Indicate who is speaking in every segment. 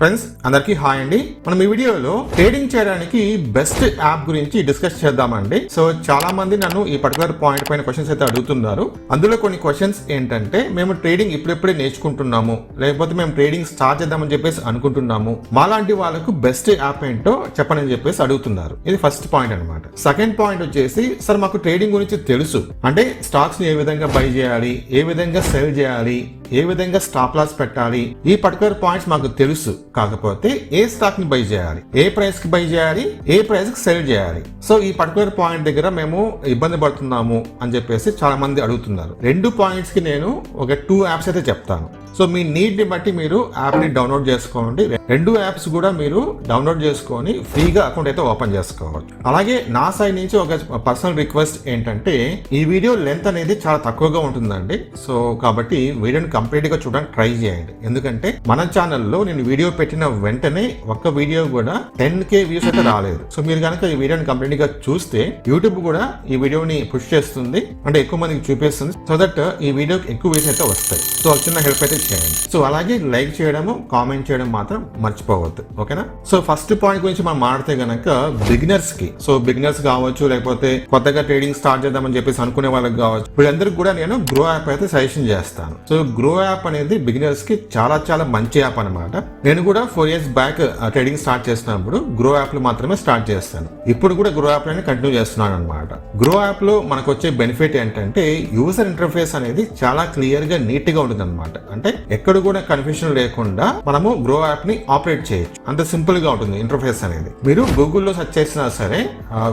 Speaker 1: Friends అందరికీ hi అండి. మనం ఈ వీడియోలో ట్రేడింగ్ చేయడానికి బెస్ట్ యాప్ గురించి డిస్కస్ చేద్దామండి. సో చాలా మంది నన్ను ఈ పర్టికులర్ పాయింట్ పైన క్వశ్చన్స్ అయితే అడుగుతున్నారు. అందులో కొన్ని క్వశ్చన్స్ ఏంటంటే, మేము ట్రేడింగ్ ఇప్పుడిప్పుడే నేర్చుకుంటున్నాము, లేకపోతే మేము ట్రేడింగ్ స్టార్ట్ చేద్దామని చెప్పేసి అనుకుంటున్నాము, మాలాంటి వాళ్ళకు బెస్ట్ యాప్ ఏంటో చెప్పనని చెప్పేసి అడుగుతున్నారు. ఇది ఫస్ట్ పాయింట్ అనమాట. సెకండ్ పాయింట్ వచ్చేసి, సార్ మాకు ట్రేడింగ్ గురించి తెలుసు, అంటే స్టాక్స్ ని ఏ విధంగా బై చేయాలి, ఏ విధంగా సెల్ చేయాలి, ఏ విధంగా స్టాప్ లాస్ పెట్టాలి, ఈ పర్టికులర్ పాయింట్స్ మాకు తెలుసు. కాకపోతే ఏ స్టాక్ ని బై చేయాలి, ఏ ప్రైస్ కి బై చేయాలి, ఏ ప్రైస్ కి సెల్ చేయాలి, సో ఈ పర్టికులర్ పాయింట్ దగ్గర మేము ఇబ్బంది పడుతున్నాము అని చెప్పేసి చాలా మంది అడుగుతున్నారు. రెండు పాయింట్స్ కి నేను ఒక 2 యాప్స్ అయితే చెప్తాను. సో మీ నీడ్ ని బట్టి మీరు యాప్ ని డౌన్లోడ్ చేసుకోండి. రెండు యాప్స్ కూడా మీరు డౌన్లోడ్ చేసుకొని ఫ్రీగా అకౌంట్ అయితే ఓపెన్ చేసుకోవచ్చు. అలాగే నా సైడ్ నుంచి ఒక పర్సనల్ రిక్వెస్ట్ ఏంటంటే, ఈ వీడియో లెంత్ అనేది చాలా తక్కువగా ఉంటుందండి. సో కాబట్టి వీడియోని కంప్లీట్ గా చూడడానికి ట్రై చేయండి. ఎందుకంటే మన ఛానల్లో నేను వీడియో పెట్టిన వెంటనే ఒక్క వీడియో కూడా 10K వ్యూస్ అయితే రాలేదు. సో మీరు కనుక ఈ వీడియోని కంప్లీట్ గా చూస్తే యూట్యూబ్ కూడా ఈ వీడియోని పుష్ చేస్తుంది, అంటే ఎక్కువ మందికి చూపిస్తుంది. సో దట్ ఈ వీడియోకి ఎక్కువ వ్యూస్ అయితే వస్తాయి. సో చిన్న హెల్ప్ అయితే చేయండి. సో అలాగే లైక్ చేయడము, కామెంట్ చేయడం మాత్రం మర్చిపోవద్దు, ఓకేనా? సో ఫస్ట్ పాయింట్ గురించి మనం మాట్లాడితే గనక, బిగినర్స్ కి, సో బిగినర్స్ కావచ్చు, లేకపోతే కొత్తగా ట్రేడింగ్ స్టార్ట్ చేద్దామని చెప్పేసి అనుకునే వాళ్ళకి కావచ్చు, వీళ్ళందరికీ కూడా నేను గ్రో యాప్ అయితే సజెషన్ చేస్తాను. సో గ్రో యాప్ అనేది బిగినర్స్ కి చాలా చాలా మంచి యాప్ అనమాట. నేను కూడా 4 years బ్యాక్ ట్రేడింగ్ స్టార్ట్ చేసినప్పుడు గ్రో యాప్ లో మాత్రమే స్టార్ట్ చేస్తాను. ఇప్పుడు కూడా గ్రో యాప్ లోనే కంటిన్యూ చేస్తున్నాను అనమాట. గ్రో యాప్ లో మనకు వచ్చే బెనిఫిట్ ఏంటంటే, యూజర్ ఇంటర్ఫేస్ అనేది చాలా క్లియర్ గా నీట్ గా ఉంటుంది అనమాట. అంటే ఎక్కడ కూడా కన్ఫ్యూజన్ లేకుండా మనము గ్రో యాప్ ని ఆపరేట్ చేయొచ్చు. అంత సింపుల్ గా ఉంటుంది ఇంటర్ఫేస్ అనేది. మీరు గూగుల్లో సెర్చ్ చేసినా సరే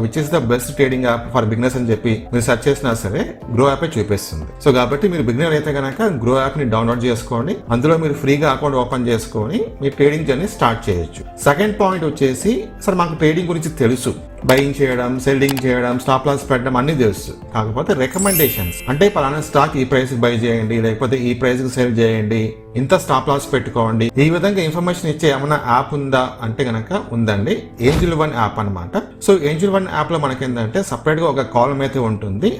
Speaker 1: which is the best trading app for beginners అని చెప్పి మీరు సెర్చ్ చేసినా సరే గ్రో యాప్ చూపిస్తుంది. సో కాబట్టి మీరు బిగినర్ అయితే కనుక గ్రో యాప్ ని డౌన్లోడ్ చేసుకోండి. అందులో మీరు ఫ్రీగా అకౌంట్ ఓపెన్ చేసుకొని మీ ట్రేడింగ్ జర్నీ స్టార్ట్ చేయొచ్చు. సెకండ్ పాయింట్ వచ్చేసి, సార్ మాకు ట్రేడింగ్ గురించి తెలుసు, బయింగ్ చేయడం, సెల్లింగ్ చేయడం, స్టాప్ లాస్ పెట్టడం అన్ని తెలుసు, కాకపోతే రికమెండేషన్స్, అంటే పలానా స్టాక్ ఈ ప్రైస్ కి బై చేయండి, లేకపోతే ఈ ప్రైస్ కి సెల్ చేయండి, ఇంత స్టాప్ లాస్ పెట్టుకోండి, ఈ విధంగా ఇన్ఫర్మేషన్ ఇచ్చే ఏమైనా యాప్ ఉందా అంటే గనక ఉందండి. ఏంజిల్ వన్ యాప్ అనమాట. సో ఏంజిల్ వన్ యాప్ లో మనకి ఏంటంటే సపరేట్ గా ఒక కాలమ్ అయితే ఉంటుంది,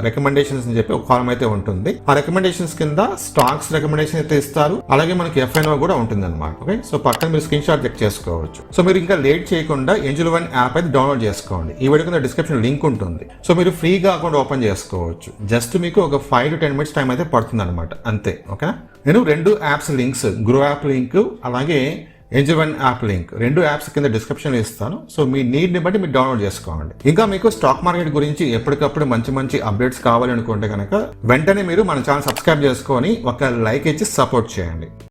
Speaker 1: రికమెండేషన్స్ అని చెప్పి ఒక కాలమ్ అయితే ఉంటుంది. ఆ రికమెండేషన్స్ కింద స్టాక్స్ రికమెండేషన్ అయితే ఇస్తారు, అలాగే మనకి FNO కూడా ఉంటుంది అనమాట. ఓకే, సో పక్కన మీరు స్క్రీన్ షాట్ చెక్ చేసుకోవచ్చు. సో మీరు ఇంకా లేట్ చేయకుండా ఏంజిల్ వన్ యాప్ అయితే డౌన్లోడ్ చేసుకోండి. ఈ వీడియో కింద డిస్క్రిప్షన్ లింక్ ఉంటుంది. సో మీరు ఫ్రీగా అకౌంట్ ఓపెన్ చేసుకోవచ్చు. జస్ట్ మీకు ఒక 5 to 10 minutes టైం అయితే పడుతుంది అనమాట, అంతే. ఓకేనా? నేను 2 apps links, Groww app link అలాగే Angel One app link, 2 apps కింద డిస్క్రిప్షన్ ఇస్తాను. సో మీ నీడ్ ని బట్టి మీరు డౌన్లోడ్ చేసుకోండి. ఇంకా మీకు స్టాక్ మార్కెట్ గురించి ఎప్పటికప్పుడు మంచి మంచి అప్డేట్స్ కావాలి అనుకుంటే కనుక వెంటనే మీరు మన ఛానల్ సబ్స్క్రైబ్ చేసుకొని ఒక లైక్ ఇచ్చి సపోర్ట్ చేయండి.